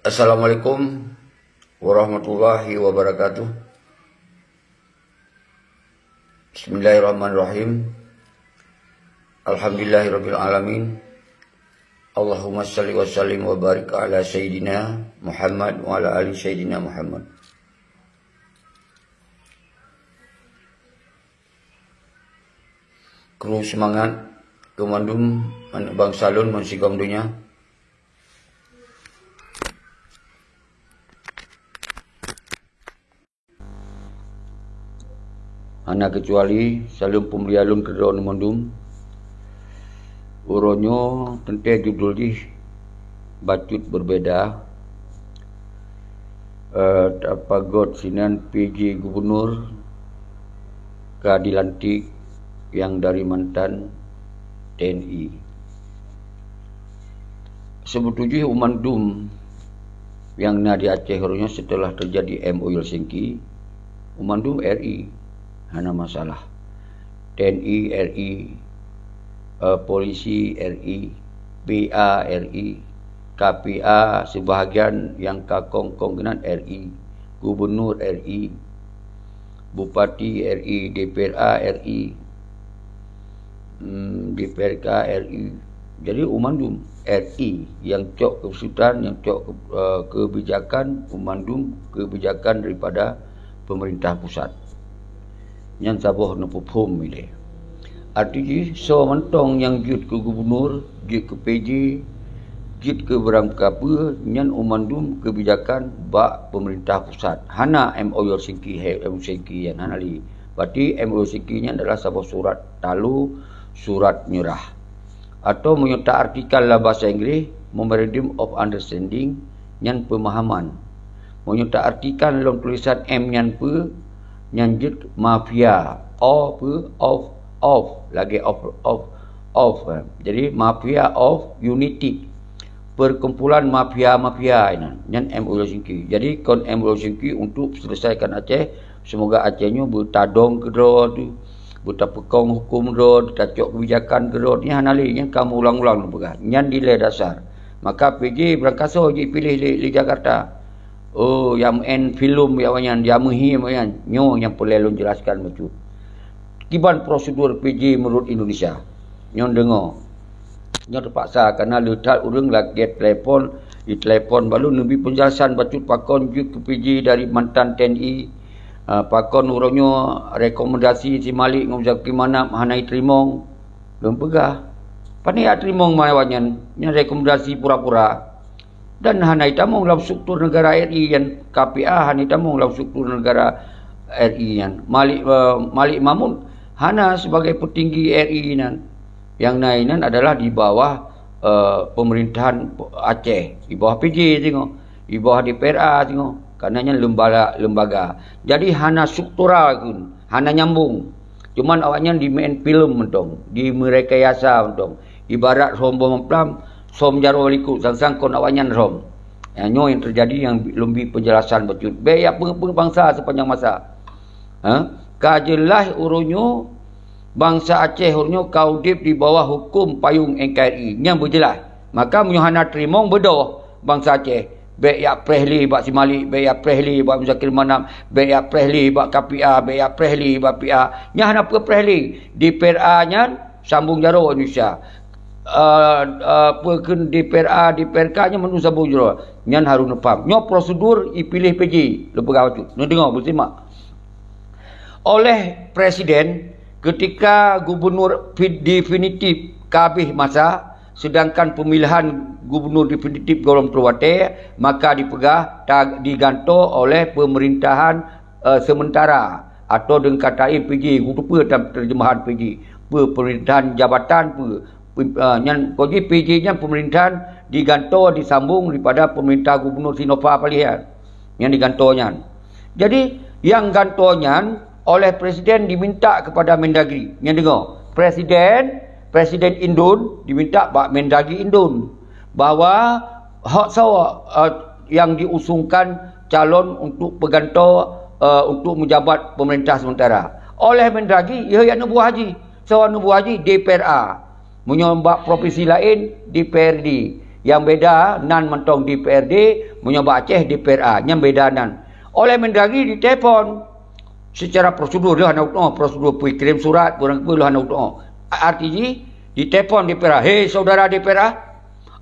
Assalamualaikum warahmatullahi wabarakatuh. Bismillahirrahmanirrahim. Alhamdulillahirabbil alamin. Allahumma shalli wa sallim wa barik ala sayyidina Muhammad wa ala ali sayyidina Muhammad. Kru semangat kemandum anak bangsa lun mensigam dunia. Hana kecuali salum pembelialun kedua mandum. Uronyo tentang judul di batut berbeda. Tapagot sinan PJ Gubernur dilantik yang dari mantan TNI. Sebetulnya umandum yang di Aceh uronyo setelah terjadi MOU Helsinki, umandum RI. Hana masalah TNI RI, polisi RI, PA RI, KPA sebahagian yang kakong-konggenan RI, gubernur RI, bupati RI, DPRA RI, DPRK RI. Jadi umandum RI yang cok kesulitan, yang cok kebijakan, umandum kebijakan daripada pemerintah pusat. Yang saboh nepupum ini. Artinya so mentong yang jut ke gubernur, jut ke PJ, jut ke berangkapa yang umandum kebijakan bak pemerintah pusat. Hana MOU Helsinki yang hana li. Berarti MOU Helsinki nya adalah saboh surat talu, surat nyerah. Atau menyerta artikel lah bahasa Inggeris Memorandum of Understanding yang pemahaman. Menyerta artikel dalam tulisan M yang nyanjut mafia of jadi mafia of unity, perkumpulan mafia ini yang MOU Helsinki. Jadi kon MOU Helsinki untuk selesaikan Aceh, semoga Acehnya bertadong ke dro tu, bertapekong hukum dro, tacok kebijakan ke dro ni hanali yang kamu ulang-ulang pegang yang nilai dasar. Maka PJ berangkaso je pilih di Jakarta. Oh, yang film yang diamuhi yang nyo yang perlu jelaskan betul. Kiban prosedur PJ menurut Indonesia. Nyo dengar. Nyo terpaksa kerana letak urang lagi telefon, di telefon baru nabi penjelasan betul pakon juk ke PJ dari mantan TNI. Pakon urangnya rekomendasi si Malik ngomong gimana hanai terimong. Belum pegah. Pani ya terimong mawanyan, nya rekomendasi pura-pura. Dan hana itamong dalam struktur negara RI yang KPA, hana itamong dalam struktur negara RI yang Malik Mamun hana sebagai petinggi RI yang nainan adalah di bawah pemerintahan Aceh, di bawah PJ tengok, di bawah DPRA tengok, karenanya lembaga. Jadi hana struktural pun, hana nyambung. Cuman awaknya di main film mentong, di merekayasa mentong. Ibarat rombong plam som jaro likut sang kon awanyan rom. Yang yang terjadi yang lebih penjelasan betul. Biaya bangsa sepanjang masa. Kajelah urunyo bangsa Aceh urunyo kaudip di bawah hukum payung NKRI. Yang berjelas. Maka menyuhana terimong bedoh bangsa Aceh. Biaya prehli bak si Malik, biaya prehli bak Muzakir Manam, biaya prehli bak KPA, biaya prehli bak PA. Nyahana prehli di PRA nya sambung jaro Indonesia. Perken DPRA, DPRK nya menu sabu jero nyan harun pam nyo prosedur ipilih PJ lepegah watu no dengar bersimak oleh presiden ketika gubernur definitif kabeh masa, sedangkan pemilihan gubernur definitif golong terwate maka dipegah diganto oleh pemerintahan sementara atau dengan katai PJ gutupa dalam terjemahan PJ pemerintahan jabatan yang koji PJ nya pemerintahan diganto disambung daripada pemerintah gubernur Sinova palihan yang digantonya. Jadi yang gantonya oleh presiden diminta kepada Mendagri. Yang dengar, presiden Indun diminta Pak Mendagri Indun bahawa hak sawa yang diusungkan calon untuk peganto untuk menjabat pemerintah sementara. Oleh Mendagri ia yang nubuh haji. Sawa nubuh haji DPRA. Menyumbang provinsi lain DPRD. Yang beda nan mentong DPRD, menyobak Aceh DPRA. Yang beda nan. Oleh Mendagri ditelepon secara prosedur dia nak prosedur pergi kirim surat orang perlu nak RTG ditelepon DPRA. Hei saudara DPRA,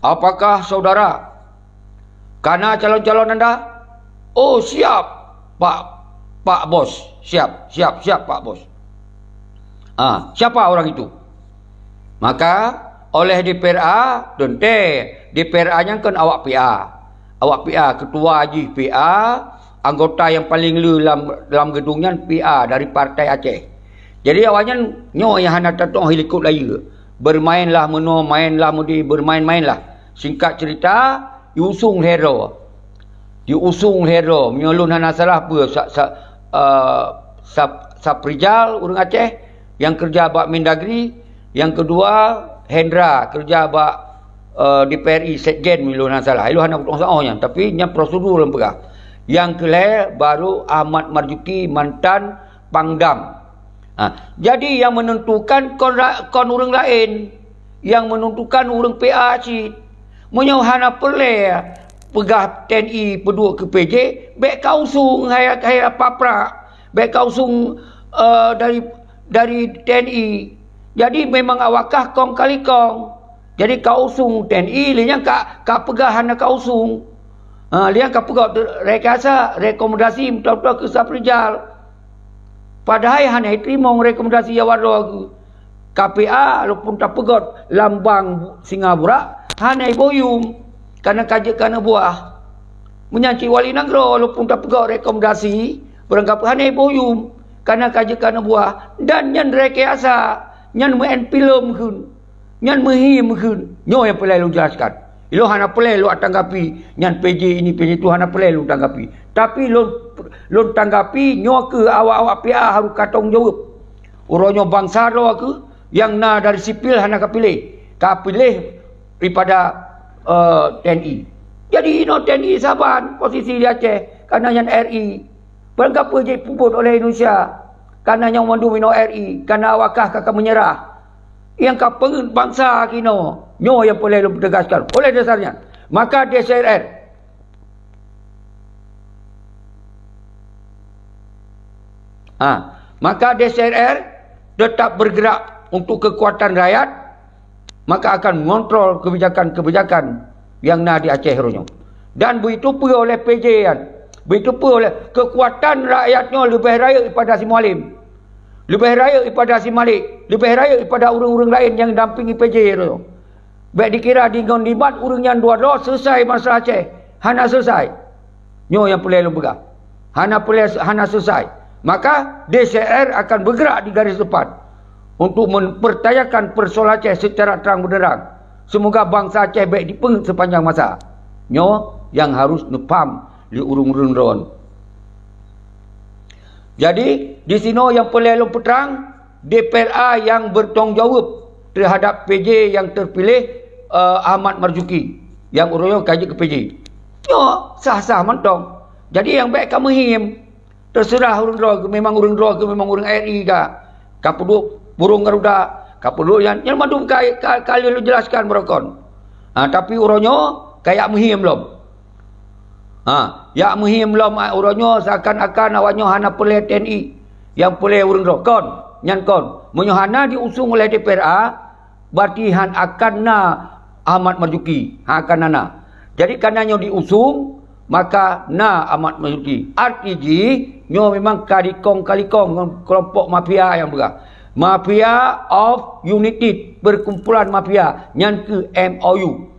apakah saudara kana calon-calon anda? Oh siap Pak Bos. Siap Pak Bos. Siapa orang itu? Maka oleh DPRA DPRA nya kan awak PA ketua Haji PA, anggota yang paling dalam gedungnya PA dari Partai Aceh. Jadi awalnya nyo yang hana tatong hilikut lagi. Bermainlah mainlah mudi bermain-mainlah. Singkat cerita diusung hero menyolun hana salah apa Saprijal urang Aceh yang kerja bak Mendagri, yang kedua Hendra kerja bak DPRI Sekjen milu hana salah. Ilu hana potong saonya tapi nya prosedur lempegah. Yang kelih baru Ahmad Marzuki mantan Pangdam. Jadi yang menentukan kon orang lain, yang menentukan orang PA cik. Menyo hana perle pegah TNI pedua ke PJ, baik kausung hai papra, baik kausung dari TNI. Jadi memang awakah kong kali kong. Jadi kausung TNI liang ka pegah hana kausung. Liang ka pegah rekasa rekomendasi betul-betul ke Saprijal. Padahal hanya terima rekomendasi Yawaro KPA walaupun tak pegot lambang Singapura hanya boyum karena kajak karena buah menyanci wali negara walaupun tak pegot rekomendasi berangkap hanya boyum karena kajak karena buah dan nyan rekayasa nyan main film kun nyan mehim kun nyo yang perlu jelaskan ilo hana perlu tanggapi nyan PJ ini PJ tu hana perlu tanggapi tapi lon tanggapi nyo ke awak-awak PA harus katong jawab. Uronyo bangsa lo ke yang na dari sipil hana kapilih daripada TNI. Jadi TNI Saban posisi di Aceh karena yang RI. Berangkap je puput oleh Indonesia karena yang mandu mino RI karena awakah kakak menyerah. Yang kapeng bangsa kino nyo yang boleh tegaskan oleh dasarnya. Maka DCRR maka DCRR tetap bergerak untuk kekuatan rakyat, maka akan mengontrol kebijakan-kebijakan yang na di Aceh ronyo. Dan begitu pula oleh PJ kan. Begitu pula oleh kekuatan rakyatnya lebih raya daripada si Mualim. Lebih raya daripada si Malik, lebih raya daripada orang-orang lain yang dampingi PJ ronyo. Baik dikira di ngondibat orang yang dua selesai masalah Aceh, hana selesai. Nyo yang boleh lembaga. Hana selesai. Maka DCR akan bergerak di garis depan untuk mempertayakan persoalan Aceh secara terang benderang. Semoga bangsa Aceh baik dipeng sepanjang masa. Nyo yang harus nepam di urung-urung ron. Jadi di sini yang perlu peterang DPRA yang bertanggungjawab terhadap PJ yang terpilih Ahmad Marzuki yang urungnya kaji ke PJ. Nyo sah-sah mentong. Jadi yang baik kamu him. Terserah urang roh ke memang urang roh ke memang urang RI ka. Kapuduk burung Garuda, kapuduk yang madu kali lu jelaskan berokon. Tapi uronyo kayak muhim belum. Ya muhim belum uronyo seakan-akan awaknya hana peleh TNI yang peleh urang roh kon, nyan kon. Munyo hana diusung oleh DPRA berarti han akan na Ahmad Marzuki, akan nana. Jadi karena diusung maka na Ahmad Marzuki. RTG nyo memang kalikong kelompok mafia yang berah. Mafia of United, perkumpulan mafia yang ke MOU.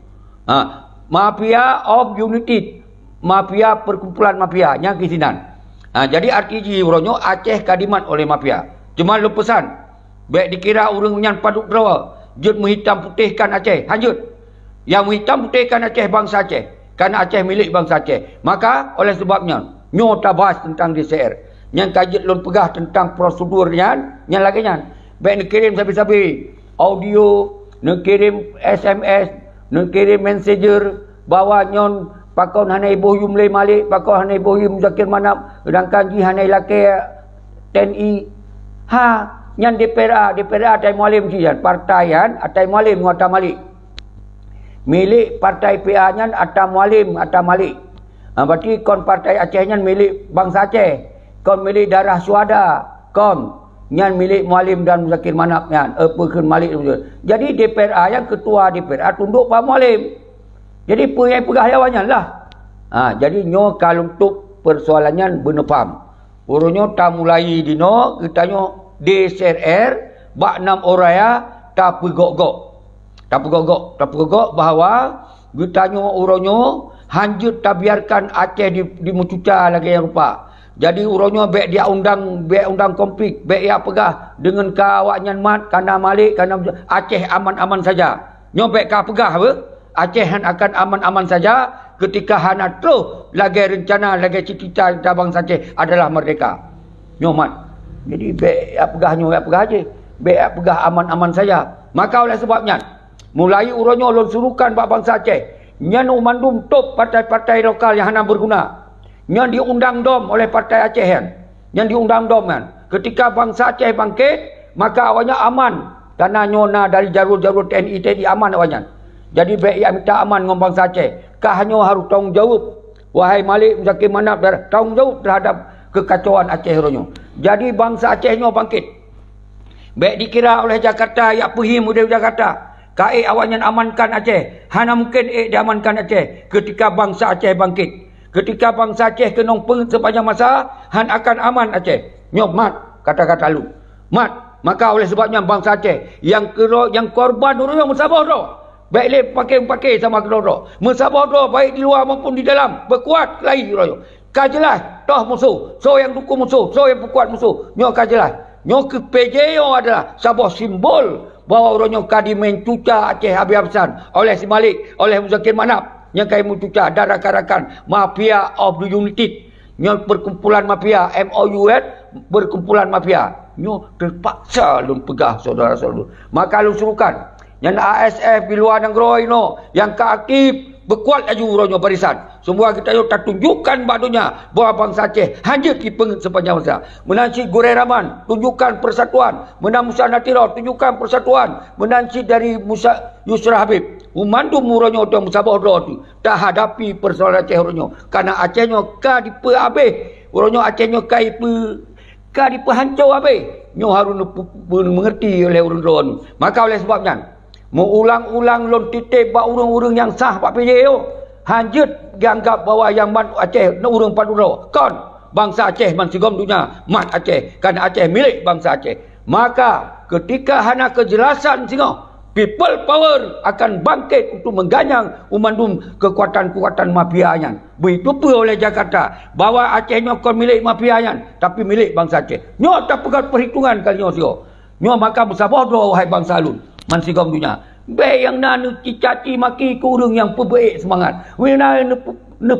Mafia of United, mafia perkumpulan mafia yang ke sinan. Jadi RTG uronyo Aceh kadimat oleh mafia. Cuma lu pesan, baik dikira urang nyan paduk drawa, jut menghitam putihkan Aceh, hanjut. Yang menghitam putihkan Aceh bangsa Aceh. Karena Aceh milik bangsa Aceh. Maka oleh sebabnya nyo tak bahas tentang DCR. Yang kajian lon pegah tentang prosedurnya, yang lagi nya. Baik nak kirim sabi-sabi audio, nak kirim SMS, nak kirim messenger bawa nyon pakon hanai bohyum lay malik, pakon hanai bohyum Zakir Manap, sedangkan ji hanai laki TNI. Nyan DPRA atai mualim ji partai atai mualim ngata malik. milik partai PA nyan Atta Mualim, Atta Malik. Berarti kon partai Aceh nyan milik bangsa Aceh. Kon milik darah Suhada. Kon nyan milik Mualim dan Zakir Manap nyan. Perken Malik. Jadi DPRA yang ketua DPRA tunduk Pak Mualim. Jadi yang pegah lawannya lah. Jadi nyo kalau untuk persoalannya benar faham. Urunyo tak mulai dino kita nyo DSRR bak 6 oraya tak pegok bahawa kita nyo urunyo hanjut tak biarkan Aceh di mencuca lagi yang rupa. Jadi urunyo bek dia undang konflik, bek dia pegah dengan kawaknya mat kana Malik kana Aceh aman-aman saja. Nyo bek ka pegah apa? Aceh akan aman-aman saja ketika hana terus lagi rencana lagi cita-cita bangsa Aceh adalah merdeka. Nyomat. Jadi baik pegah aje. Baik pegah aman-aman saja. Maka oleh sebabnya mulai uronyo lon surukan bangsa Aceh. Nyan umandum top partai-partai lokal yang hana berguna. Nyan diundang dom oleh partai Aceh kan. Nyan diundang dom kan. Ketika bangsa Aceh bangkit, maka awalnya aman. Karena nyona dari jalur-jalur TNI aman awalnya. Jadi baik yang minta aman dengan bangsa Aceh. Kahnya harus tanggung jawab. Wahai Malik, Zakir Manap, tanggung jawab terhadap kekacauan Aceh ronyo. Jadi bangsa Acehnya bangkit. Baik dikira oleh Jakarta, ya puhim udah Jakarta. Kae awaknya amankan Aceh. Hana mungkin diamankan Aceh ketika bangsa Aceh bangkit. Ketika bangsa Aceh kenong sepanjang masa, han akan aman Aceh. Nyop mat kata-kata lu. Mat, maka oleh sebabnya bangsa Aceh yang korban ronyo musabah ro. Baik pakai sama kedoro. Musabah doh baik di luar maupun di dalam. Berkuat lagi royo. Kajelas toh musuh. So yang dukung musuh. So yang berkuat musuh. Nyo kajelas. Nyo ke PJO adalah sebuah simbol bahawa royo kadi mencuca Aceh habis-habisan oleh si Malik, oleh Zakir Manap. Yang kaya mencuca darah karakan Mafia of the United. Nyo perkumpulan mafia MOUN berkumpulan mafia. Nyo terpaksa lu pegah saudara-saudara. Maka lu suruhkan yang ASF di luar negeri no, yang keaktif berkuat laju ronyo barisan. Semua kita tak tunjukkan badunya bahawa bangsa Aceh hanya dipengit sepanjang masa. Menanci Gureh Rahman, tunjukkan persatuan. Menang Musa Natiro, tunjukkan persatuan. Menanci dari Musa Yusra Habib. Memandu muronyo dan Musabah tu tak hadapi persoalan Aceh ronyo. Karena Acehnya ka dipe habis. Ronyo Acehnya ka dipe hancur habis. Nyo harus mengerti oleh urun-urun. Maka oleh sebabnya mengulang-ulang lon titip bak urang-urang yang sah pak PJO. Hanjut dianggap bahawa yang mat Aceh nak urang paduro. Kon bangsa Aceh man sigom dunia mat Aceh kerana Aceh milik bangsa Aceh. Maka ketika hana kejelasan singo, people power akan bangkit untuk mengganyang umandum kekuatan-kekuatan mafianya. Begitu pula oleh Jakarta bahawa Acehnya kon milik mafianya tapi milik bangsa Aceh. Nyo tak pegat perhitungan kali nyo sio. Nyo maka bersabar doa wahai bangsa Alun. Man sigom dunia. Baik yang nak caci maki ke urang yang perbaik semangat. Wena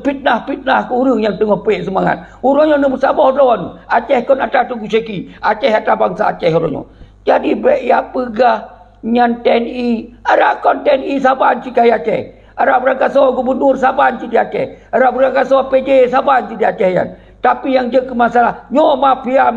fitnah ke urang yang tengah baik semangat. Urang yang bersabar doa. Aceh kon atas tugu seki. Aceh atas bangsa Aceh orangnya. Jadi baik ya pegah nyan TNI. Ada kon TNI saban cikai Aceh. Ada berangkasa gubernur saban cikai Aceh. Ada berangkasa PJ saban cikai Aceh yan. Tapi yang je ke masalah nyo mafia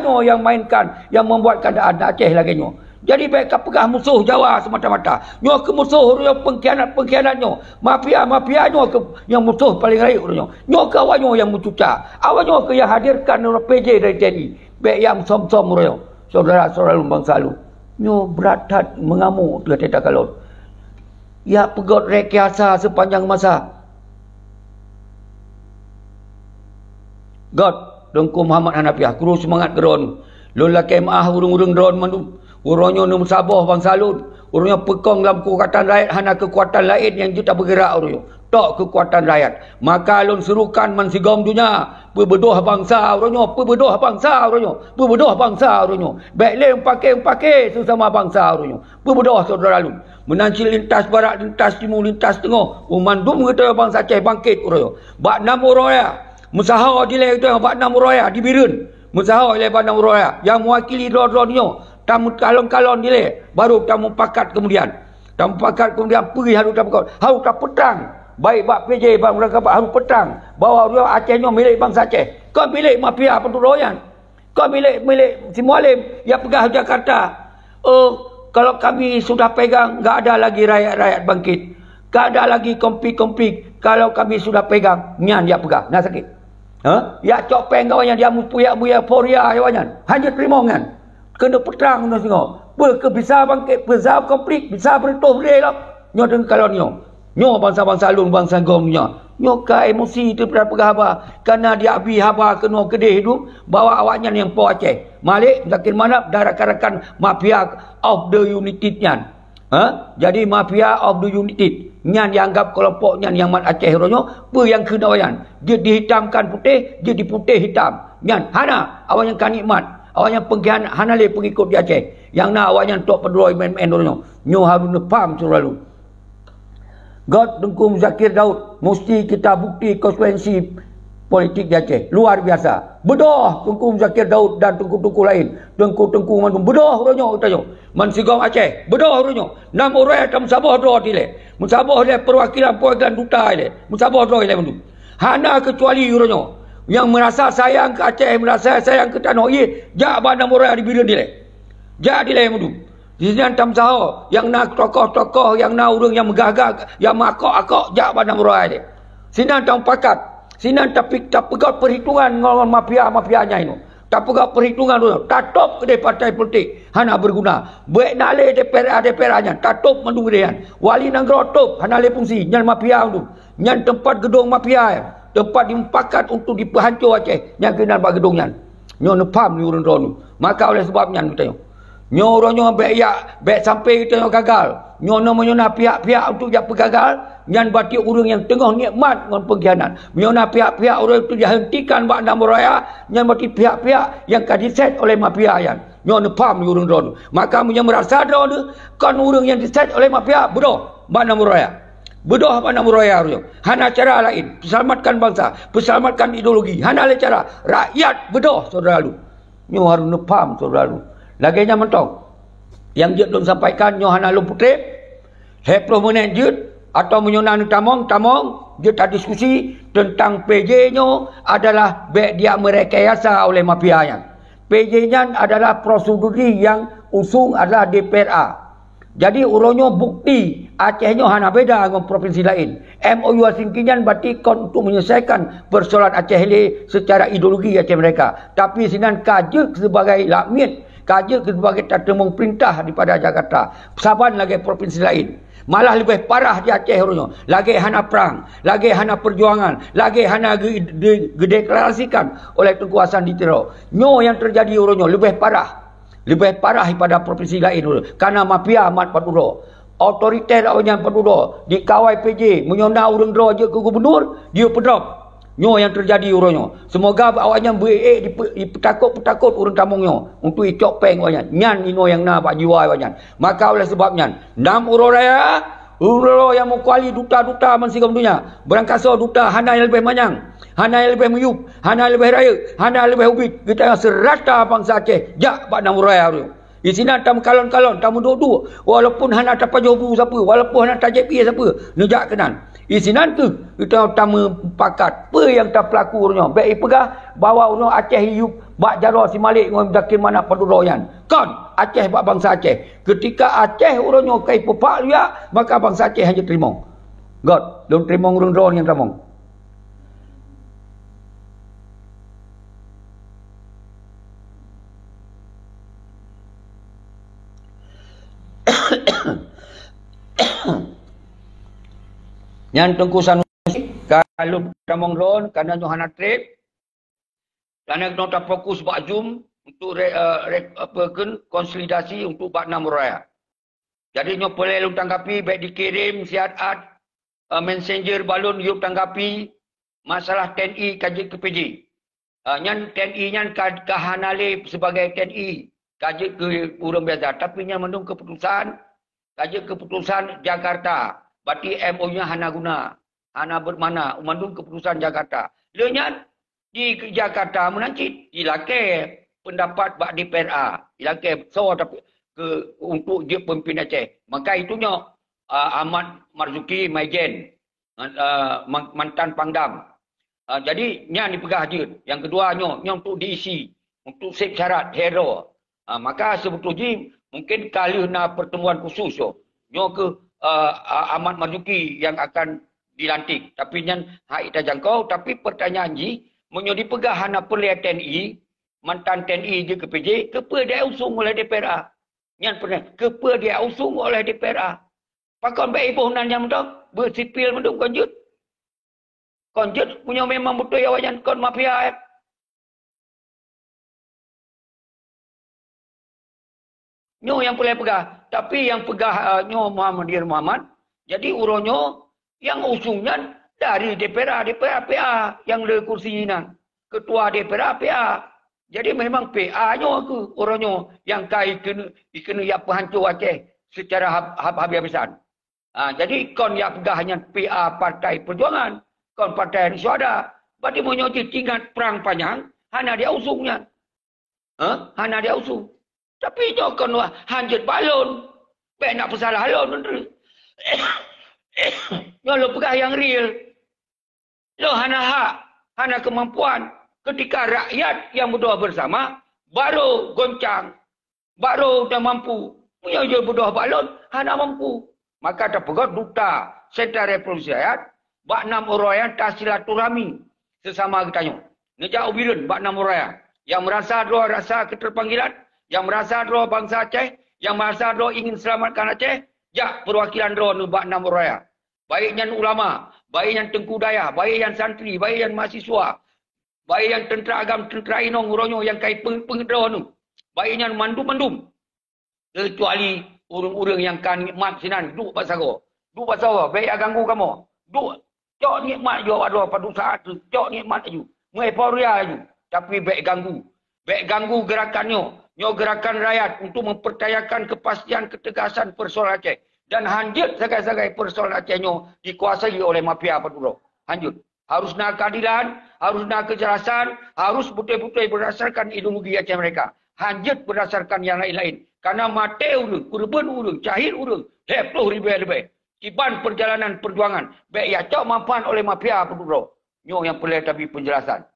nyo yang mainkan, yang membuat keadaan Aceh lagi nyo. Jadi baik kau pegah musuh Jawa semata-mata. Nyo ke musuh nyo pengkhianat nyo. Mafia nyo ke yang musuh paling raih nyo. Nyo ke awak nyo yang mencuca. Awak nyo ke yang hadirkan PJ dari TNI. Baik yang som-som nyo. Saudara-saudara bangsa lu. Nyo berat hat mengamuk dekat Teta Kalon. Ya pegot rekayasa sepanjang masa. God, Dengku Muhammad Hanafiah, kru semangat geron. Lola kemah urung-urung drone mandum. Urangnya nom sabah bangsa Alun. Urangnya pekong dalam kekuatan rakyat hana kekuatan lain yang juta bergerak urangnya. Tak kekuatan rakyat. Maka Alun serukan mansigom dunia. Berbedoh bangsa urangnya, berbedoh bangsa urangnya. Berbedoh bangsa urangnya. Baik lem pakai sesama bangsa urangnya. Berbedoh saudara Alun. Menanci lintas barat, lintas timur, lintas tengah. Umandum kita bangsa Aceh bangkit urangnya. Bak 6 uraya. Musaha dilai itu yang bak 6 uraya di Birun. Musaha dilai bak 6 uraya. Yang mewakili drone-drone tamu kalon-kalon dilai. Baru tamu pakat kemudian. Tamu pakat kemudian pergi harus tak petang. Baik bak PJ, bak mereka harus petang. Bahawa Acehnya milik bangsa Aceh. Kau milik mafia penturoyan. Kau milik si Mualim yang pegah Jakarta. Oh, kalau kami sudah pegang, enggak ada lagi rakyat-rakyat bangkit. Tak ada lagi kompik-kompik. Kalau kami sudah pegang, nyan dia pegang. Nak sakit. Ya cok peng kawannya dia mupuyak-muyak poria kawannya. Hanya terima kan. Kena perang tu tengok. Ke bisa bangkit, bisa konflik, bisa berentuh boleh lah. Nyo dengan kalau nyo bangsa-bangsa lun, bangsa gom nyo ka emosi tu pegah haba. Karena dia habis haba kena kedih hidup, bawa awaknya yang po Aceh. Malik makin mana rakan-rakan mafia of the United nyan. Jadi mafia of the United nyan dianggap kelompok nyan yang mat Aceh ronyo, apa yang kena wayan. Dia dihitamkan putih, dia diputih hitam. Nyan hana awaknya kan nikmat. Awaknya pengkhianat hana le pengikut di Aceh. Yang nak awaknya tok pedroi main-main ronyo. Nyo harus nepam selalu. God Tengku Zakir Daud, mesti kita bukti konsekuensi politik di Aceh. Luar biasa. Bedoh Tengku Zakir Daud dan tengku-tengku lain. Tengku-tengku mandum. Bedoh ronyo utanyo. Mansigong Aceh. Bedoh ronyo. Nam orang tam sabah doh dile. Musabah dia perwakilan duta ile. Musabah doh ile mandum. Hana kecuali ronyo. Yang merasa sayang ke Aceh, merasa sayang ke tanah ye, jak bandang orang di bila dile. Jak dile mandum. Di sini tam saho yang nak tokoh-tokoh, yang nak urang yang megagah, yang makok-akok jak bandang orang ile. Sinan tam pakat. Sinan tapi tak pegat perhitungan dengan mafia-mafianya ini. Tak pegat perhitungan dulu. Tatup kedai partai politik. Hana berguna. Baik nak le DPR-nya. Tatup mendung dia. Wali Negara tup. Hana le fungsi. Nyan mafia itu. Nyan tempat gedung mafia. Tempat dimpakat untuk diperhancur Aceh. Nyan kena buat gedung nyan. Nyo nepam ni urun ronu. Maka oleh sebabnya kita nyo ronyo baik sampai kita gagal. Nyo namanya pihak-pihak untuk jak gagal. Nyan bati urang yang tengah nikmat dengan pengkhianat. Menyona pihak-pihak orang itu dihentikan buat nama raya. Nyan bati pihak-pihak yang kan diset oleh mafia yan. Nyo nepam ni urang drone. Maka menyang merasa drone kan urang yang diset oleh mafia bedoh buat nama raya. Bedoh buat nama raya urang. Hana cara lain, selamatkan bangsa, selamatkan ideologi. Hana le cara rakyat bedoh saudara lu. Nyo harus nepam saudara lu. Laginya mentong. Yang dia belum sampaikan nyo hana lu putih. Heplo menenjut atau menyonan tamong dia tak diskusi tentang PJ-nya adalah dia merekayasa oleh mafia-nya. PJ-nya adalah prosedur yang usung adalah DPRA. Jadi uronyo bukti Acehnya hana beda dengan provinsi lain. MOU Singkinyan berarti untuk menyelesaikan persoalan Aceh ini secara ideologi Aceh mereka. Tapi sinan kajuk sebagai lakmit, kajuk sebagai tatemung perintah daripada Jakarta. Saban lagi provinsi lain. Malah lebih parah di Aceh orangnya. Lagi hana perang, lagi hana perjuangan, lagi hana dideklarasikan oleh kekuasaan ditero. Nyo yang terjadi orangnya lebih parah. Lebih parah daripada provinsi lain orangnya. Karena mafia amat paduro. Otoriter awaknya paduro. Dikawai PJ, menyona orang dro je ke gubernur, dia pedrop. Nyo yang terjadi orangnya. Semoga awaknya petakut-petakut orang tamungnya untuk icok peng awaknya. Nyan ino yang nak jiwa awaknya. Maka oleh sebabnya 6 urang raya, urang yang mengkuali duta-duta mensigam dunia. Berangkasa duta hana yang lebih manyang, hana yang lebih meyup, hana yang lebih raya, hana yang lebih ubit. Kita serata bangsa Aceh. Jak bak 6 urang raya tu. Di sini tamu kalon-kalon, tamu duduk. Walaupun hana tak pajobu siapa, walaupun hana tak JP siapa, nejak kenan. Di sini tu kita utama pakat. Apa yang tak pelakunya? Baik pegah bawa orang Aceh hidup bak jaro si Malik dengan dakin mana pendudukan. Kan Aceh bak bangsa Aceh. Ketika Aceh orangnya kai pepak dia, maka bangsa Aceh hanya terima. God, don't terima orang drone yang terima. Yang Tengku Sanusi kalau tamong drone karena Johanna trip karena kita fokus buat zoom untuk konsolidasi untuk bak 6 raya. Jadi nyo boleh lu tanggapi baik dikirim siat messenger balon you tanggapi masalah TNI kaji ke PJ. Nyan TNI nyan kahanale sebagai TNI kaji ke urang biasa tapi nyan mendung keputusan kaji keputusan Jakarta. Berarti MOU-nya hana guna, hana bermana, umandung keputusan Jakarta. Lenyat di Jakarta menancit, ilakai pendapat bak DPRA, ilakai so tapi untuk dia pemimpin Aceh. Maka itunya Ahmad Marzuki Maijen, mantan Pangdam. Jadi nya dipegah je. Yang kedua nya untuk diisi, untuk sip syarat hero. Maka sebetulnya mungkin kali na pertemuan khusus yo. Nyo ke Ahmad Marzuki yang akan dilantik. Tapi nyan hak ita jangkau. Tapi pertanyaan ji, menyodi pegah hana perlihat TNI, mantan TNI je ke PJ, kepa dia usung oleh DPRA. Nyan pernah, kepa dia usung oleh DPRA. Pakon baik ibu hunan yang mentok, bersipil mentok konjut. Konjut punya memang betul ya wajan kon mafia. Nyo yang boleh pegah. Tapi yang pegah nyo Muhammadiyah Muhammad. Jadi uronyo yang usungnya dari DPRA PA yang le kursi nan. Ketua DPRA PA. Jadi memang PA nyo ke uronyo yang kai kena ya penghancur Aceh secara habis-habisan. Jadi kon yang pegah hanya PA Partai Perjuangan. Kon Partai Suada. Berarti menyoji tingkat perang panjang. Hana dia usungnya. Hana dia usung. Tapi jokon hanjut balon. Baik nak pesalah halon menteri. Lo pegah yang real. Lo hana hak, hana kemampuan. Ketika rakyat yang berdoa bersama, baru goncang. Baru dah mampu. Punya je berdoa balon, hana mampu. Maka tak pegat duta Sentra Revolusi Rakyat. Bak 6 orang yang tak silaturahmi. Sesama kita nyo. Ngejak ubiran bak 6 orang yang. Yang merasa doa rasa keterpanggilan. Yang merasa roh bangsa Aceh, yang merasa roh ingin selamatkan Aceh, jak perwakilan roh nubak 6 orang. Baik yang ulama, baik yang tengku daya, baik yang santri, baik yang mahasiswa, baik yang tentera agam, tentera inong, uronyo yang kait pengedroh nu. Baik yang mandum-mandum. Kecuali urung-urung yang kan nikmat sinan, duk pasago. Duk pasago, baik aganggu kamu. Duk, cok nikmat jo ada pada saat tu, cok nikmat aju. Muai poria aju, tapi baik ganggu. Baik ganggu gerakannya. Nyo gerakan rakyat untuk mempercayakan kepastian ketegasan persoalan Aceh. Dan hanjut segai-segai persoalan Aceh nyo dikuasai oleh mafia Paduro. Hanjut. Harus nak keadilan, harus nak kejelasan, harus betul-betul berdasarkan ideologi Aceh mereka. Hanjut berdasarkan yang lain-lain. Karena mate urung, kurban urung, cahil urung, 20 lebih. Kiban perjalanan perjuangan. Baik ya cok mampan oleh mafia Paduro. Nyo yang perlu tapi penjelasan.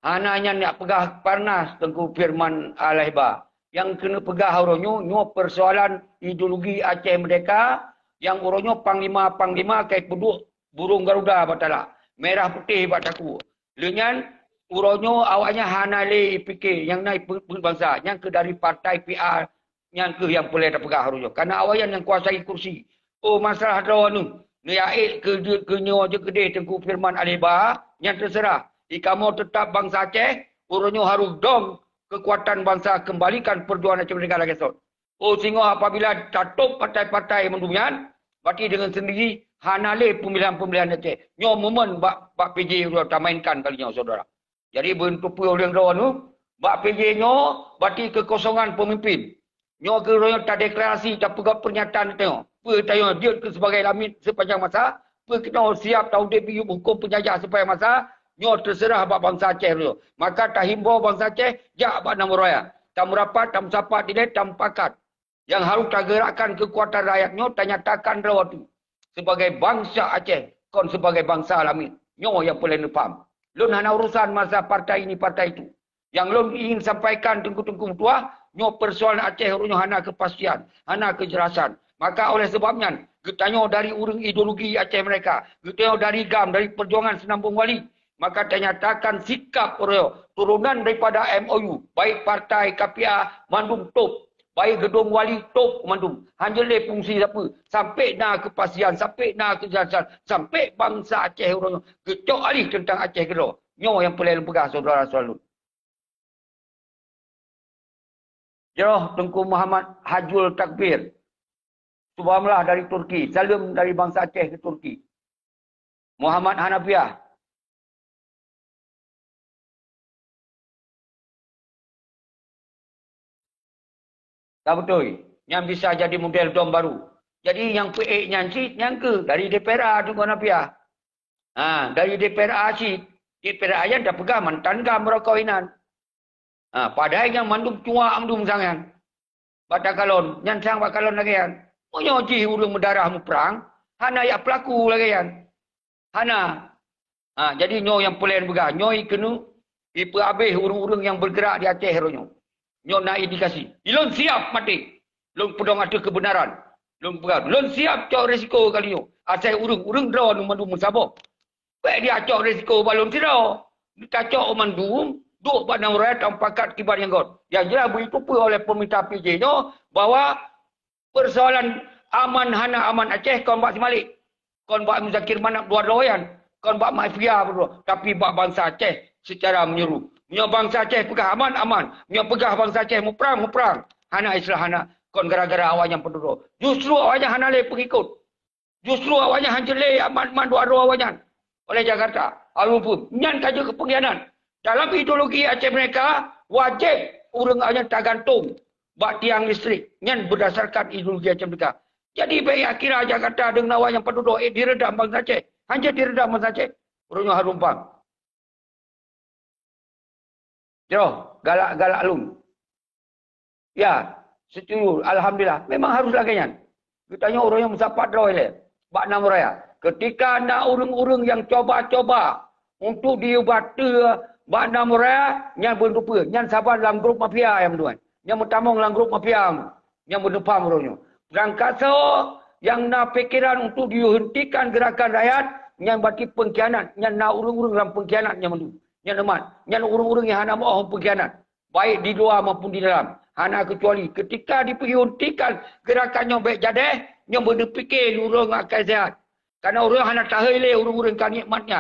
Anaknya nak pegah panas Tengku Firman Al-Hibah. Yang kena pegah oronyo, nyo persoalan ideologi Aceh Merdeka. Yang oronyo panglima kait peduk burung Garuda batala. Merah putih bataku. Lenyan uronyo awaknya hanale fikir yang naik bangsa. Yang ke dari partai PR. Yang ke yang boleh pegah oronyo. Karena awayan yang kuasai kursi. Oh masalah rawanu. Ni aik ke nyo je gede Tengku Firman Al-Hibah. Yang terserah. Jika mau tetap bangsa Aceh, urunyo harus dong kekuatan bangsa kembalikan perjuangan Aceh Merdeka lagi esok. Oh sehingga apabila catup partai-partai mendumian, berarti dengan sendiri hanale pemilihan-pemilihan Aceh. Nyo momen bak PJ sudah mainkan kalinya saudara. Jadi bentuk pilihan rawan tu, bak PJ nyo berarti kekosongan pemimpin. Nyo ke royo tak deklarasi tak pegang pernyataan tengok. Tayo dia sebagai lamit sepanjang masa, kita siap tahu dia hukum penjajah sepanjang masa. Nyo terserah bak bangsa Aceh dulu. Maka tak himbau bangsa Aceh, jak bak nama raya. Tak merapat, tak mensapat, tidak, tak mempakat. Yang harus tak gerakkan kekuatan rakyatnya, tak nyatakan rawa tu. Sebagai bangsa Aceh, kon sebagai bangsa alamin. Nyo yang boleh faham. Lun hana urusan masa partai ini, partai itu. Yang lun ingin sampaikan tengku-tengku tua, nyo persoalan Aceh, nyo hana kepastian, hana kejelasan. Maka oleh sebabnya, getanyo dari urung ideologi Aceh mereka. Getanyo dari GAM, dari perjuangan Senambung Wali. Maka ternyatakan sikap turunan daripada MOU. Baik partai KPA, Mandum Top. Baik gedung wali Top, Mandum. Hanya le fungsi siapa. Sampai nak kepastian, sampai nak kejelasan. Sampai bangsa Aceh orang kecok alih tentang Aceh kedua. Nyo yang paling pegah saudara selalu. Jeroh Tengku Muhammad Hajul Takbir. Subhanallah dari Turki. Salam dari bangsa Aceh ke Turki. Muhammad Hanafiah. Tak betul. Yang bisa jadi model dom baru. Jadi yang PA nyanci, yang ke dari DPRA tu Hanafiah. Dari DPRA si DPRA yang dah pegang mantan gam merokoinan. Padahal yang mandum cuak mandum sangan. Batakalon, nyansang bakalon lagi kan. Menyoji urung mendarah mu perang, hana ya pelaku lagi kan. Hana. Jadi nyo yang pelan begah. Nyo kena ipa habis urung-urung yang bergerak di Aceh ronyo. Nyo nak indikasi. Ilon siap mati. Lon pedang ada kebenaran. Lon pegang. Lon siap cok risiko kali nyo. Asal urung draw nu mandu musabok. Baik dia cok risiko balon tidak. Dia cok mandum. Duk pada orang tampakat kibar yang god. Yang jelas beritupa oleh peminta PJ nyo bahawa persoalan aman hana aman Aceh kon buat semalik. Kon buat Muzakir Manap dua doyan. Kon buat mafia berdua. Tapi buat bangsa Aceh secara menyeru. Nyo bangsa Aceh pegah aman aman. Nyo pegah bangsa Aceh mu perang. Hana istilah hana. Kon gara-gara awaknya penduduk. Justru awaknya hana le pengikut. Justru awaknya hancur le aman dua awaknya. Oleh Jakarta. Alupun. Nyan kaja kepengkhianat. Dalam ideologi Aceh mereka, wajib urang awaknya tergantung. Bak tiang listrik. Nyan berdasarkan ideologi Aceh mereka. Jadi baik akhirnya Jakarta dengan awaknya penduduk diredam bangsa Aceh. Hancur diredam bangsa Aceh. Urangnya harumpang. Jauh. Galak-galak lum. Ya. Setuju. Alhamdulillah. Memang harus lagi. Kita tanya orang yang musapat draw ile. Bak nama raya. Ketika ada orang-orang yang coba-coba untuk diubati bak nama raya, yang berlupa. Yang sabar dalam grup mafia yang tuan. Yang bertamung dalam grup mafia. Yang berdepam orangnya. Berangkat so, yang nak fikiran untuk dihentikan gerakan rakyat, yang berarti pengkhianat. Yang nak orang-orang dalam pengkhianat yang mendu. Yang teman. Yang orang-orang yang hana mahu pengkhianat. Baik di luar maupun di dalam. Hana kecuali ketika diperhentikan gerakannya baik jadi, yang berfikir orang akan sehat. Karena orang hana tahai le, orang-orang kan nikmatnya.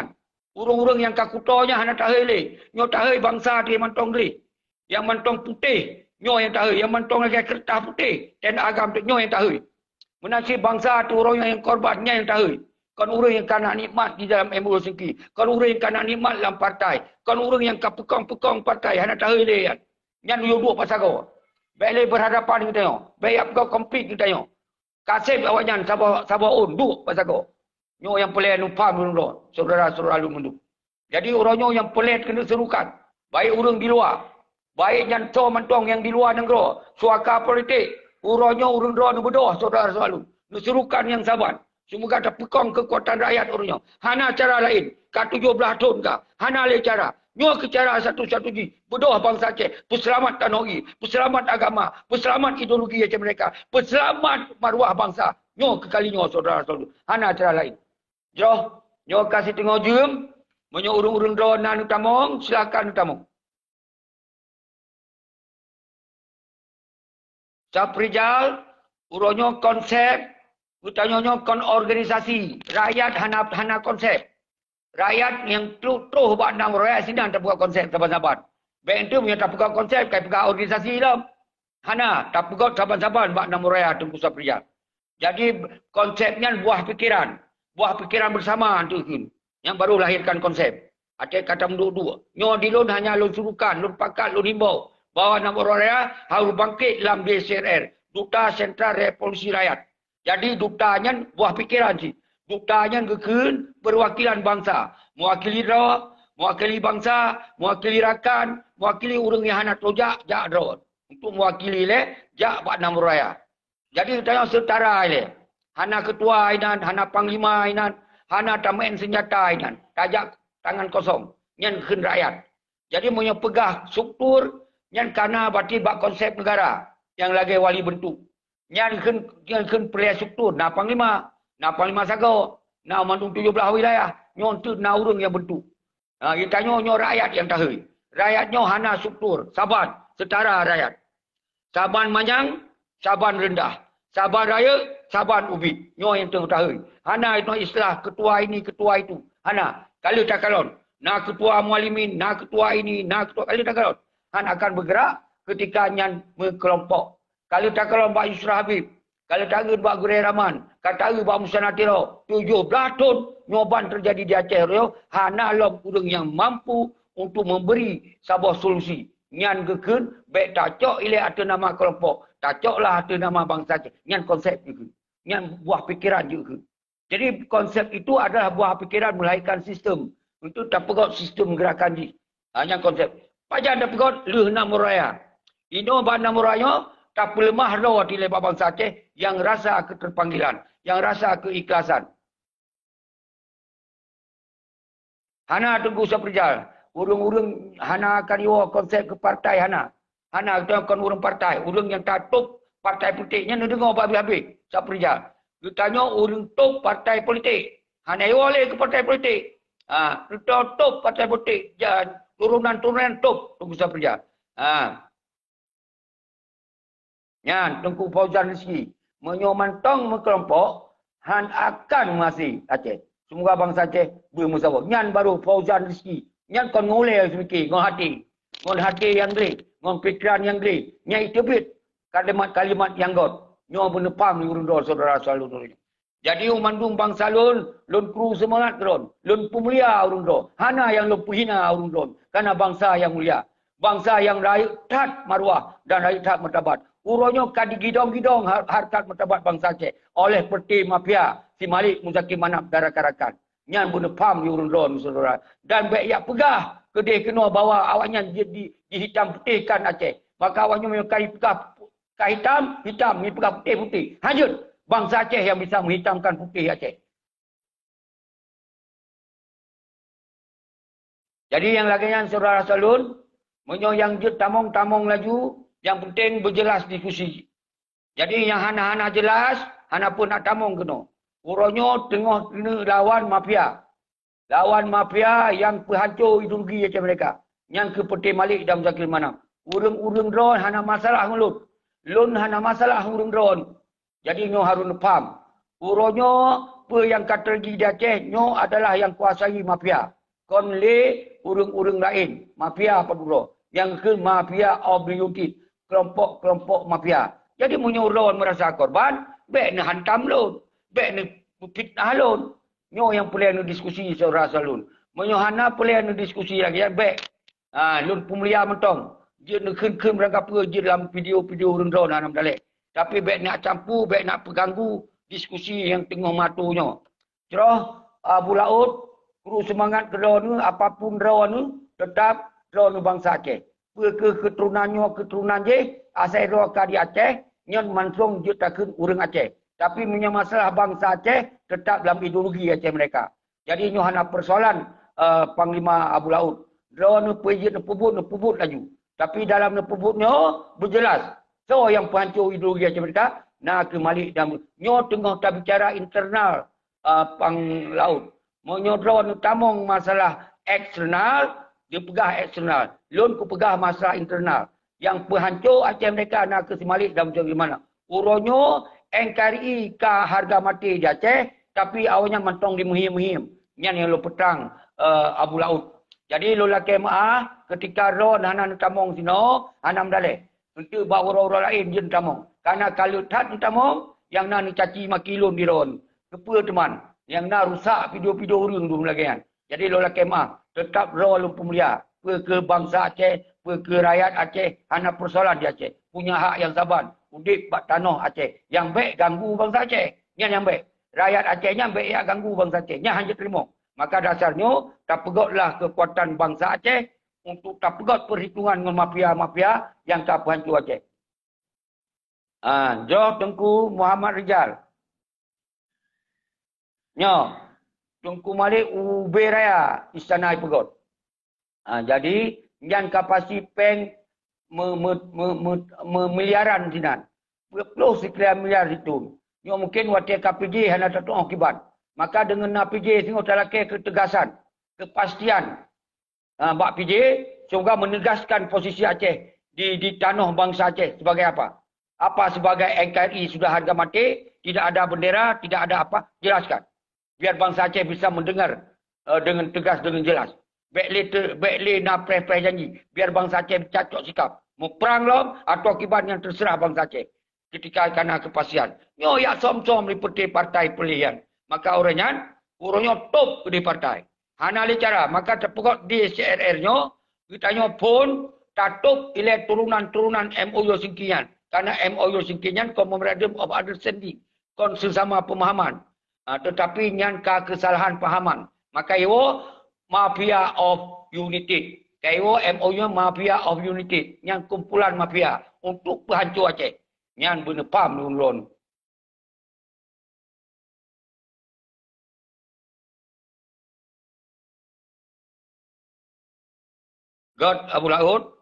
Orang-orang yang kakutonya hana tahai le. Nyo tahai bangsa dia mantong le. Yang mantong putih, nyo yang tahai. Yang mantong lagi kertas putih, dan agam tu nyo yang tahai. Menasib bangsa tu orang yang korbannya yang tahai. Kan orang yang kena nikmat di dalam MOSK. Kan orang yang kena nikmat dalam partai. Kan orang yang kapekong-pekong partai hana tahai le. Yang duduk pasal kau. Baik berhadapan kita tengok. Baik kau komplit kita tengok. Kasih awaknya sabar duk pasal kau. Nyo yang pelik lupa dulu. Saudara-saudara lu mendu. Jadi orangnya yang pelik kena serukan. Baik orang di luar. Baik yang so mentong yang di luar negara. Suaka politik. Orangnya orang luar nu berdoa saudara-saudara lu. Serukan yang sabar. Semoga ada pekong kekuatan rakyat orangnya. Hana cara lain. Kat 17 tahun kah. Hana lain cara. Nyo ke cara satu-satu ji. Berdoa bangsa Aceh. Peselamat tanah peselamat agama. Peselamat ideologi Aceh mereka. Peselamat maruah bangsa. Nyo kekalinya saudara-saudara. Hana cara lain. Jauh. Nyo kasih tengok jum. Menyo urung-urung dronan utamong. Silakan utamong. Saprijal. Uronyo konsep. Utanyo kon organisasi. Rakyat hana konsep. Rakyat yang terus buat nama rakyat sini tak buka konsep saban-saban. Baik itu punya tak buka konsep, kayak buka organisasi lah. Hana, tak buka saban-saban buat nama rakyat Tunku Saprijal. Jadi konsepnya buah pikiran. Buah pikiran bersama tu yang baru lahirkan konsep. Ada kata dua. Nyo dilun hanya lun surukan, lun pakat, lun himbau. Bahawa nama rakyat harus bangkit dalam DCRR. Duta Sentral Revolusi Rakyat. Jadi dutanya buah pikiran sih. Dutanya kekun perwakilan bangsa. Mewakili rakyat, mewakili bangsa, mewakili rakan, mewakili orang yang hana tojak, jak rakyat. Untuk mewakili le, jak buat nama raya. Jadi kita yang setara le. Hana ketua inan, hana panglima inan, hana tamen senjata inan. Tajak tangan kosong. Yang kekun rakyat. Jadi punya pegah struktur, yang karena berarti bak konsep negara. Yang lagi wali bentuk. Yang kekun pelih struktur. Nah panglima. Nak panglima sago, nak mandung 17 wilayah, nyontu na urang yang bentuk. Kita nyo rakyat yang tahu. Rakyatnya hana struktur, saban, setara rakyat. Saban manyang, saban rendah. Saban raya, saban ubit. Nyo yang tahu. Hana itu istilah ketua ini, ketua itu. Hana, kalau tak kalon. Nak ketua mualimin, nak ketua ini, nak ketua, kalau tak kalon. Hana akan bergerak ketika nyan berkelompok. Kalau tak kalon Pak Yusra Habib. Kalau tak buat Gurai Rahman, kata buat Musana Tiro, 17 tahun nyoban terjadi di Aceh. Hana lom urang yang mampu untuk memberi sebuah solusi. Nyan kekun, baik tak cok ile ada nama kelompok. Tak coklah ada nama bangsa Aceh. Nyan konsep juga. Nyan buah pikiran juga. Jadi konsep itu adalah buah pikiran melahirkan sistem. Itu tak pegot sistem gerakan ji. Nyan konsep. Pajak tak pegot leh nama raya. Ino ban nama raya. Tak lemah rawat di lebar bangsa Aceh yang rasa keterpanggilan, yang rasa keikhlasan. Hana Tengku Saprijal. Urung-urung Hana akan iwa konsep ke partai Hana. Hana kita akan urung partai. Urung yang tak top partai politiknya nak dengar apa habis-habis. Saprijal. Dia tanya urung top partai politik. Hana iwa oleh ke partai politik. Kita top partai politik. Turunan-turunan top Tengku Saprijal. Yan, Tengku Fauzan Rizki. Menyomantong kelompok, Han akan masih Aceh. Semoga bangsa Aceh bermusyawarah. Yan baru Fauzan Rizki. Yan kon ngoleh sedikit, ngon hati. Ngon hati yang geli, ngon fikiran yang geli. Yan itu bit kalimat-kalimat yang got. Nyo benepam ni urun dor saudara salun. Jadi umandung bangsa lun kru semangat keron. Lun pemulia urun dor. Hana yang lun hina urun dor. Karena bangsa yang mulia. Bangsa yang rakyat tat marwah dan rakyat tat martabat. Uronyo kadi gidong-gidong harkat martabat bangsa Aceh oleh peti mafia si Malik Muzaki Manap Darakarakan. Nyan bunuh pam di urun ron saudara. Dan baik yak pegah kedai kena bawa awaknya dihitam putihkan Aceh. Maka awaknya menyukai pegah hitam, ni pegah putih-putih. Hanyut bangsa Aceh yang bisa menghitamkan putih Aceh. Jadi yang laginya saudara salun, menyo yang tamong-tamong laju, yang penting berjelas diskusi. Jadi yang hana-hana jelas, hana pun nak tamong kena. Uronyo tengah lawan mafia. Lawan mafia yang penghancur ideologi macam mereka. Yang ke Peti Malik dan Zakir Manap. Urung-urung drone hana masalah ngelut. Lun hana masalah urung drone. Jadi nyo harus faham. Uronyo apa yang kata lagi di Aceh, nyo adalah yang kuasai mafia. Kon le urung-urung lain. Mafia apa dulu? Yang ke mafia of the unit. Kelompok-kelompok mafia. Jadi menyuruh merasa korban, baik ni hantam lun, baik ni fitnah lun. Nyo yang boleh ni diskusi saudara salun. Menyohana boleh ni diskusi lagi yang baik. Lun pemulia mentong. Dia ni ken-ken berangkat apa je dalam video-video rendau hanam dalek. Tapi baik nak campur, baik nak pengganggu diskusi yang tengah matunya. Cerah Abu Laut, kru semangat kedua ni, apapun rawa ni, tetap rawa ni bangsa Aceh. Keturunan je asal roka di Aceh nyon mansung je takun urang Aceh tapi punya masalah bangsa Aceh tetap dalam ideologi Aceh mereka. Jadi nyo hana persoalan Panglima Abu Laut drone pebut laju tapi dalam pebutnya berjelas so yang penghancur ideologi Aceh mereka nak ke Malik dan nyo tengah tak bicara internal Pang Laut nyo drone tamong masalah eksternal dia pegah eksternal. Lun ku pegah masalah internal. Yang penghancur Aceh mereka nak ke Malik dan macam mana. Uronyo NKRI ke harga mati di Aceh. Tapi awalnya mentong di muhim-muhim. Yang lo petang Abu Laut. Jadi lo laki maaf ketika ron hana tamong sino. Hana mendalek. Untuk bawa orang-orang lain je tamong. Karena kalau tak tamong. Yang nak caci maki lun di ron. Kepa teman. Yang nak rusak video-video orang dulu lagi kan. Jadi lo laki maaf. Tetap role pemulia ke bangsa Aceh, ke rakyat Aceh, hanya persoalan di Aceh. Punya hak yang saban, udip bak tanah Aceh. Yang baik ganggu bangsa Aceh. Yang baik. Rakyat Acehnya baik yang ganggu bangsa Aceh. Yang hanya terima. Maka dasarnya, tak pegotlah kekuatan bangsa Aceh untuk tak pegot perhitungan dengan mafia-mafia yang tak hancur Aceh. Jauh Tengku Muhammad Rizal. Nyo. Tengku Malik Ubay Raya Istana Pegot. Jadi yang kapasi peng miliaran sinan. Plus sekian miliar itu. Yang mungkin wakil KPJ hanya satu akibat. Maka dengan KPJ sehingga terlakai ketegasan, kepastian. Bak PJ semoga menegaskan posisi Aceh di tanah bangsa Aceh sebagai apa? Apa sebagai NKRI sudah harga mati, tidak ada bendera, tidak ada apa, jelaskan. Biar bangsa Aceh bisa mendengar dengan tegas, dengan jelas. Baiklah nak preh-preh janji. Biar bangsa Aceh cacok sikap. Mau perang lom atau akibat yang terserah bangsa Aceh. Ketika karena kepastian. Nyo ya som-som liputi partai pilihan. Maka orangnya top di partai. Hana cara. Maka terpukul di CRR-nya. Kita nyo pun tatup ilai turunan-turunan MOU Singkian. Karena MOU Singkian Memorandum of Understanding. Kon sesama pemahaman. Tetapi nyangka kesalahan pahaman. Maka itu Mafia of Unity. Kaiwo MOU Mafia of Unity. Yang kumpulan mafia untuk penghancur Aceh. Yang benepam nulun. God Abu Laut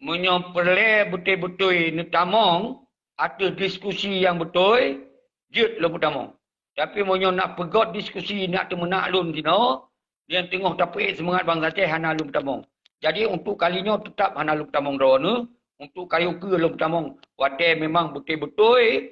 menyopele betul-betul ni tamong ada diskusi yang betul jut lo tamong. Tapi monyo nak pegot diskusi nak temenak lun dino dia tengok tapi semangat bangsa Aceh hana lu tamong. Jadi untuk kalinya tetap hana lu tamong ro untuk kayu ke lu tamong wate memang betul-betul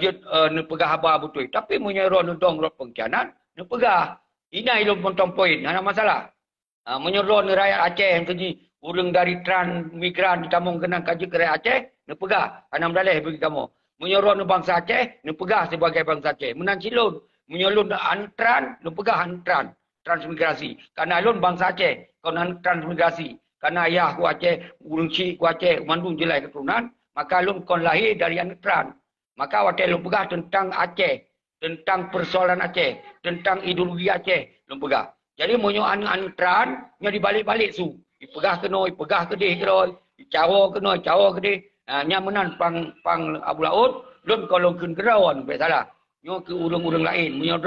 jut ni pegah haba betul. Tapi monyo ro dong ro pengkhianat ni pegah. Ini lu pontong poin hana masalah. Menyeron rakyat Aceh yang tadi urang dari transmigran di Tamong kena kaji ke rakyat Aceh, ni pegah. Anam dalih bagi kamu. Menyeron bangsa Aceh, ni pegah sebagai bangsa Aceh. Menan silun. Menyelun antran, ni pegah antran. Transmigrasi. Karena lun bangsa Aceh, kau transmigrasi. Karena ayah ku Aceh, urang cik ku Aceh, mandung jelai keturunan, maka lun kau lahir dari antran. Maka waktu lun pegah tentang Aceh, tentang persoalan Aceh, tentang ideologi Aceh, lun pegah. Jadi monyo antran nya dibalik-balik su. Ipegah ipegah kedih keroi, cawo ke deh. Nya menan pang Abu Laut, lun kalau kun kerawan be salah. Nyo ke urang-urang lain, monyo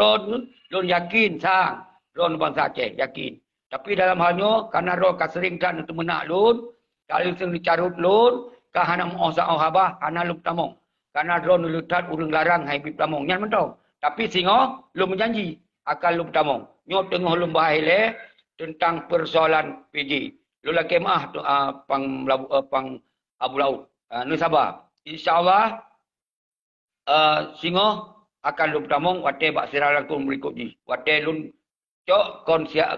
lun yakin sang, lun bangsa Aceh yakin. Tapi dalam halnya karena ro ka sering kan untuk menak lun, kali sing dicarut lun, ka hana mo sa habah, hana lun tamong. Karena drone lutat urang larang hai bib tamong nyan mentong. Tapi singo lun menjanji akan lun tamong. Nyo tengah lomba hele tentang persoalan PJ. Lula kemah pang Abu Laut. Ni sabar. InsyaAllah singo akan lum tamong wate bak siralang kun berikut ni. Wate lun cok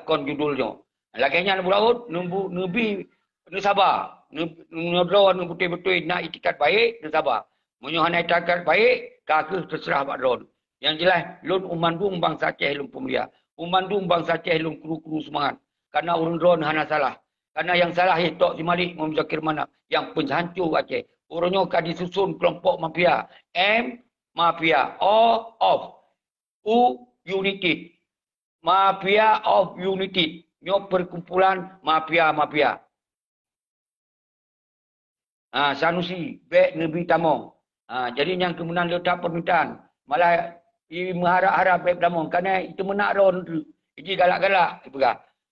kon judulnya. Laganya Abu Laut nubi ni sabar. Nodro nu betul-betul nak itikat baik ni sabar. Munyo hana itikat baik kaku terserah bak drone. Yang jelas lun umandung bangsa Aceh lun pemulia. Umandung bangsa Aceh lun kru-kru semangat. Karena urang drone hana salah. Karena yang salah itu Tok Si Malik Muzakir Manap yang penghancur Aceh. Urangnya kan disusun kelompok mafia. M mafia, O of, U united. Mafia of united. Nyo perkumpulan mafia-mafia. Sanusi, Bek Nabi Tamong. Jadi yang kemudian letak permintaan. Malah mengharap-harap baik Tamong. Kerana itu menak ron. Ini galak-galak.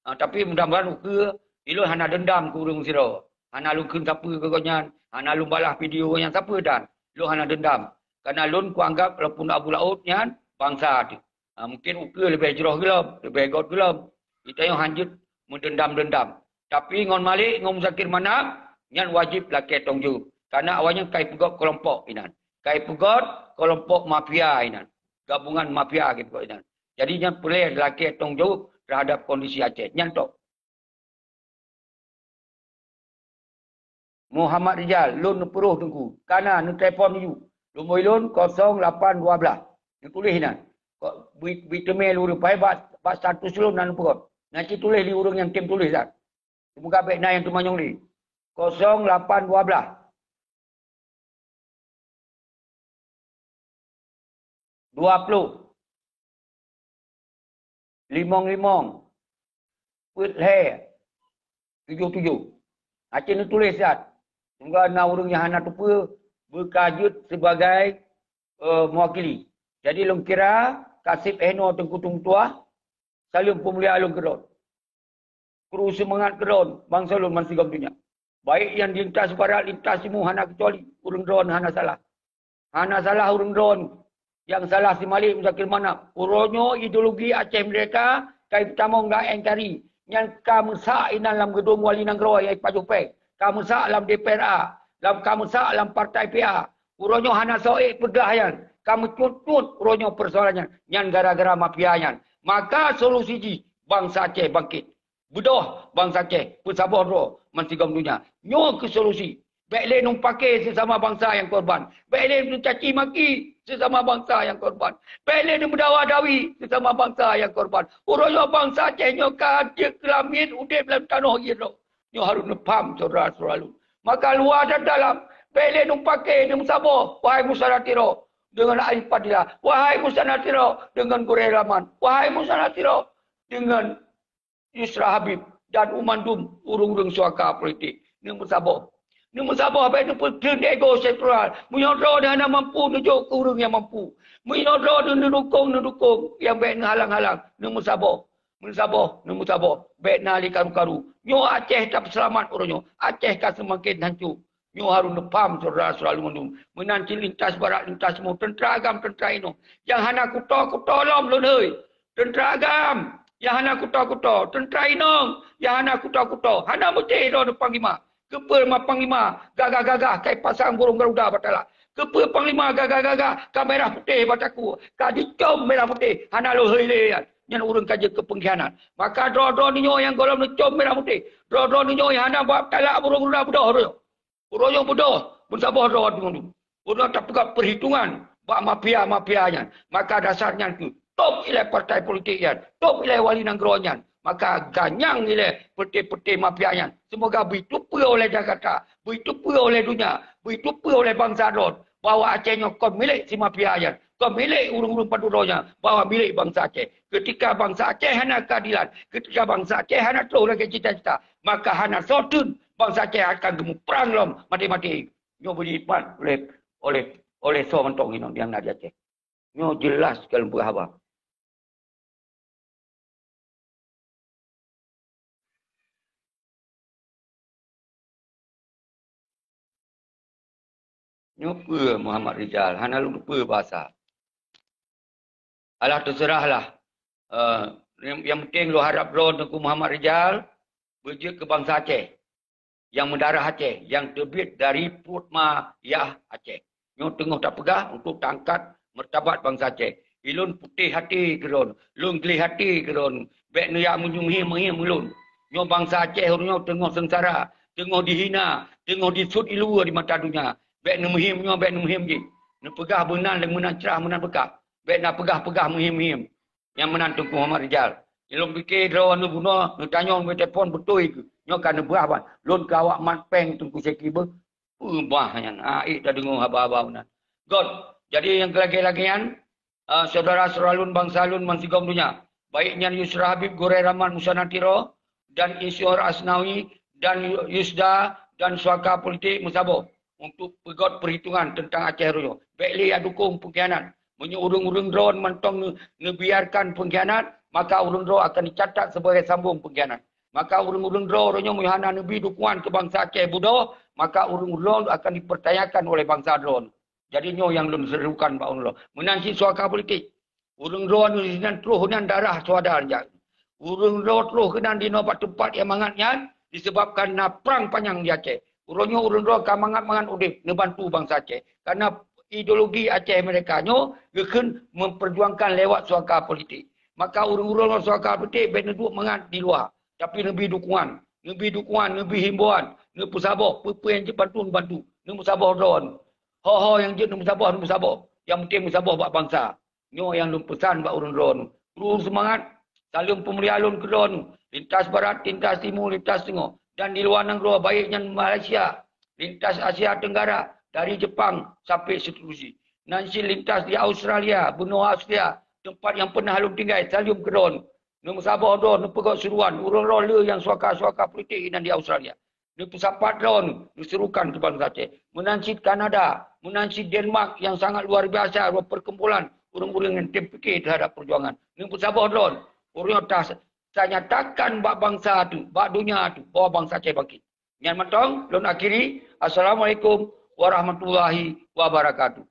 Tapi mudah-mudahan ke ilun hana dendam ke urang siro. Hana lun kun siapa ke konyan. Hana lun balah video yang siapa dan. Lun hana dendam. Kerana lun ku anggap walaupun Abu Laut nyan bangsa tu. Mungkin uke lebih jeroh gelap. Lebih god gelap. Kita yang hanjut mendendam-dendam. Tapi ngon Malik, ngon Muzakir Manap. Nyan wajib laki tanggung. Karena awalnya kai pegot kelompok inan. Kai pegot kelompok mafia inan. Gabungan mafia gitu inan. Jadi nyan boleh laki tanggung terhadap kondisi Aceh. Nyan tok. Muhammad Rijal, lun peruh tunggu. Karena nu telefon you. Lumoi lun 0812. Ni tulis inan. Bitemel urang pai bak status lun nan perut. Nanti tulis di urang yang tim tulis dah. Semoga baik na yang tu manyong ni. 0812 20 55 Put hair 77. Aceh ni tulis dah. Semoga na urang yang hana tupa berkajut sebagai mewakili. Jadi long kira Kasip Eno Tengku Tung Tuah Salim Pemulia Alung Kedon. Kru semangat Kedon bangsa lun masih dunia. Baik yang lintas barat, lintas timur, hana kecuali. Urang drone, hana salah. Hana salah urang drone. Yang salah si Malik Muzakir Manap. Urangnya ideologi Aceh mereka, kai Tamong dah engkari. Yang kamu sak inan dalam gedung wali nanggro yang Pajupeng. Kamu sak dalam DPRA. Kamu sak dalam partai PA. Urangnya hana soek pegah yan. Kamu tutut urangnya persoalannya. Yang gara-gara mafia yan. Maka solusi ji, bangsa Aceh bangkit. Bedoh bangsa Aceh, persabah roh mentigam dunia. Nyo ke solusi. Baiklah nung pakai sesama bangsa yang korban. Baiklah nung caci maki sesama bangsa yang korban. Baiklah nung berdawa-dawi sesama bangsa yang korban. Urangnya bangsa Aceh nyo kajik kelamin udip dalam tanah hiro. Nyo harus nepam saudara-saudara lu. Maka luar dan dalam. Baiklah nung pakai nung sabah. Wahai Musanatiro dengan Aif Padilla. Wahai Musanatiro dengan Gureh Laman. Wahai Musanatiro dengan Yusra Habib dan Umandum urung-urung suaka politik. Ini musabah. Ini musabah baik itu pun ego sektoral. Menyodor dan hana mampu tunjuk ke urung yang mampu. Menyodor dan dukung yang baik halang-halang. Ini musabah. Musabah, ini musabah. Baik na ali karu-karu. Nyo Aceh tak selamat orangnya. Aceh kan semakin hancur. Nyo harus nepam saudara selalu menung. Menanti lintas barat, lintas semua. Tentera agam, tentera ino. Yang hana kuto lom lun hei. Tentera agam. Yang hana kuto. Tentera ino. Yang hana kuto. Hana mutih do panglima. Kepa ma panglima. Gagah-gagah. Kai pasang burung Garuda batala. Kepa panglima gagah-gagah. Ka merah putih bataku. Ka dicom merah putih. Hana lo hei le. Yang urang kaja ke pengkhianat. Maka dro-dro ninyo yang golong necom merah putih. Dro-dro ninyo yang hana buat talak burung Garuda bodoh. Orang yang bodoh. Bersabah doa tu. Orang tak pegang perhitungan. Buat mafia-mafianya. Maka dasarnya itu. Top ilai partai politiknya. Top ilai wali negara. Maka ganyang ilai peti-peti mafianya. Semoga beritupi oleh Jakarta. Beritupi oleh dunia. Beritupi oleh bangsa Don. Bahawa Acehnya kau milik si mafianya. Kau milik urung-urung paduronya. Bahawa milik bangsa Aceh. Ketika bangsa Aceh hana keadilan. Ketika bangsa Aceh hana terus lagi cita-cita. Maka hana sotun. Bangsa Aceh akan gemuk perang lom. Mati-mati. Nyo beri ikman oleh seorang mentong ini yang nak Aceh. Nyo jelas kalau berhabang. Nyo apa Muhammad Rizal. Hana lu apa bahasa. Alah terserahlah. Yang penting lu harap drone ke Muhammad Rizal. Berjaya ke bangsa Aceh. Yang mendarah Aceh. Yang terbit dari Putma Yah Aceh. Nyo tengah tak pegah untuk tangkat martabat bangsa Aceh. Ilun putih hati keron. Lun gelih hati keron. Bek nuyak menyumhim ulun. Nyo bangsa Aceh nyo tengah sengsara. Tengah dihina. Tengah disut ilu di mata dunia. Bek nuhim nyo bek nuhim je. Nu pegah benan dan menang cerah menang pegah. Bek nak pegah-pegah muhim-muhim. Yang menang Tunku Muhammad Rizal. Ilun fikir drawan nu bunuh. Nu tanya nu telefon betul ke. Nyo kan berapa. Lun ke awak mat peng Tunku Seki ber. Bahnya. Dah dengar haba-haba benar. God. Jadi yang lagi-lagian. Saudara seralun bangsa lun mansigom dunia. Baiknya Yusra Habib Goreh Rahman Musa Natiro. Dan Isyur Asnawi. Dan Yusda. Dan suaka politik Musabo. Untuk pegot perhitungan tentang Aceh Raya. Baiklah yang dukung pengkhianat. Urung-urung drone mentong ngebiarkan pengkhianat. Maka urung drone akan dicatat sebagai sambung pengkhianat. Maka urung-urung drone orangnya menghana nebi dukungan ke bangsa Aceh bodoh. Maka urung-urung akan dipertanyakan oleh bangsa drone. Jadi nyo yang belum serukan Pak Urung. Menansi suaka politik. Urung drone ni terus hunan darah saudara. Urung drone terus kena di tempat yang mangatnya. Disebabkan perang panjang di Aceh. Urungnya urung akan mangat-mangat udip ngebantu bangsa Aceh. Karena ideologi Aceh mereka nyo akan memperjuangkan lewat suaka politik. Maka urung-urung suaka politik benar duk mangat di luar. Tapi lebih dukungan, lebih himbauan, lebih sabar, apa yang je bantu. Lebih sabar don. Ho yang je lebih sabar. Yang penting sabar buat bangsa. Nyo yang lu pesan buat urung don. Terus semangat. Saling pemulihan lun ke don. Lintas barat, lintas timur, lintas tengah. Dan di luar negara baiknya Malaysia, lintas Asia Tenggara, dari Jepang sampai seterusnya. Nanti lintas di Australia, benua Australia, tempat yang pernah lu tinggal, Salim Kedon, nombor sabar don, nombor pegot seruan, urang-urang yang suaka-suaka politik dan di Australia. Nombor sapat don, diserukan ke bangsa Aceh. Menansi Kanada, menansi Denmark yang sangat luar biasa, perkumpulan urang-urang yang terfikir terhadap perjuangan. Nombor sabar don, orang saya nyatakan bak bangsa tu, bak dunia tu, bahawa bangsa Aceh bangkit. Yang matang, lun akhiri. Assalamualaikum warahmatullahi wabarakatuh.